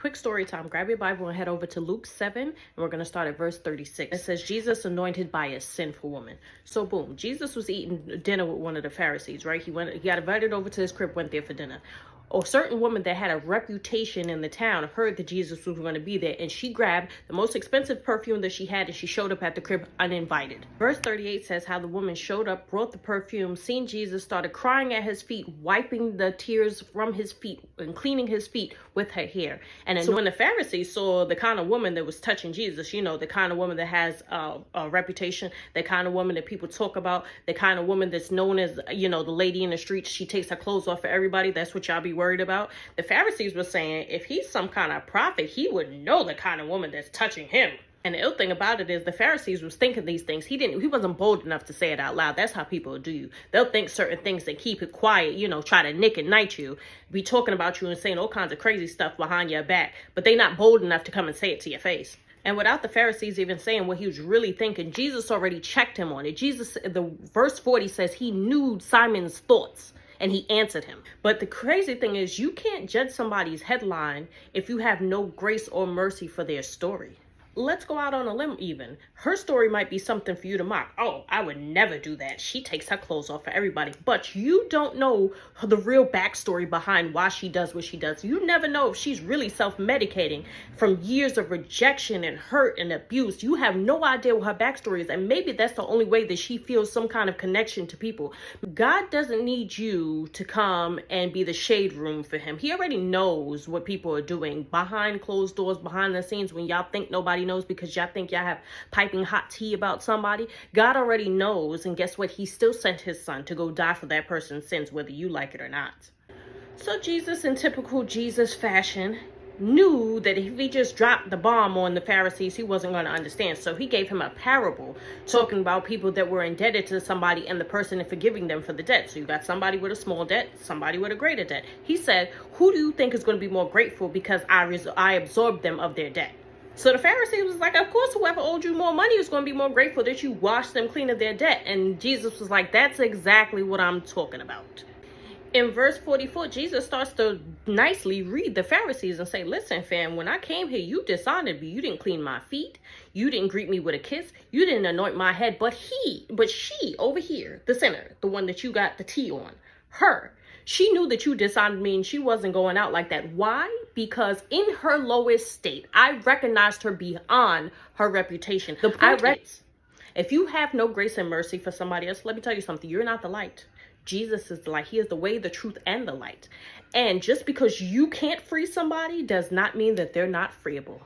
Quick story time. Grab your Bible and head over to Luke 7, and we're going to start at verse 36. It says, Jesus anointed by a sinful woman. So boom, Jesus was eating dinner with one of the Pharisees, right? He got invited over to his crib, went there for dinner. A certain woman that had a reputation in the town heard that Jesus was going to be there, and she grabbed the most expensive perfume that she had, and she showed up at the crib uninvited. Verse 38 says how the woman showed up, brought the perfume, seen Jesus, started crying at his feet, wiping the tears from his feet and cleaning his feet with her hair. And so when the Pharisees saw the kind of woman that was touching Jesus, you know, the kind of woman that has a reputation, the kind of woman that people talk about, the kind of woman that's known as, you know, the lady in the streets, she takes her clothes off for everybody. That's what y'all be worried about. The Pharisees were saying if he's some kind of prophet, he would know the kind of woman that's touching him. And the ill thing about it is the Pharisees was thinking these things. He wasn't bold enough to say it out loud. That's how people do you. They'll think certain things and keep it quiet, you know, try to nick and night you, be talking about you and saying all kinds of crazy stuff behind your back, but they not bold enough to come and say it to your face. And without the Pharisees even saying what he was really thinking, Jesus already checked him on it. The verse 40 says he knew Simon's thoughts. And he answered him. But the crazy thing is you can't judge somebody's headline if you have no grace or mercy for their story. Let's go out on a limb even. Her story might be something for you to mock. Oh, I would never do that. She takes her clothes off for everybody. But you don't know the real backstory behind why she does what she does. You never know if she's really self-medicating from years of rejection and hurt and abuse. You have no idea what her backstory is. And maybe that's the only way that she feels some kind of connection to people. God doesn't need you to come and be the shade room for him. He already knows what people are doing behind closed doors, behind the scenes, when y'all think nobody knows because y'all think y'all have piping hot tea about somebody. God already knows, and guess what? He still sent his son to go die for that person's sins, whether you like it or not. So Jesus, in typical Jesus fashion, knew that if he just dropped the bomb on the Pharisees, he wasn't going to understand. So he gave him a parable talking about people that were indebted to somebody and the person and forgiving them for the debt. So you got somebody with a small debt, somebody with a greater debt. He said, who do you think is going to be more grateful because I absorbed them of their debt? So the Pharisees was like, of course, whoever owed you more money is going to be more grateful that you washed them clean of their debt. And Jesus was like, that's exactly what I'm talking about. In verse 44, Jesus starts to nicely read the Pharisees and say, listen, fam, when I came here, you dishonored me. You didn't clean my feet. You didn't greet me with a kiss. You didn't anoint my head. But she over here, the sinner, the one that you got the T on, her, she knew that you dishonored me and she wasn't going out like that. Why? Because in her lowest state, I recognized her beyond her reputation. If you have no grace and mercy for somebody else, let me tell you something. You're not the light. Jesus is the light. He is the way, the truth, and the light. And just because you can't free somebody does not mean that they're not freeable.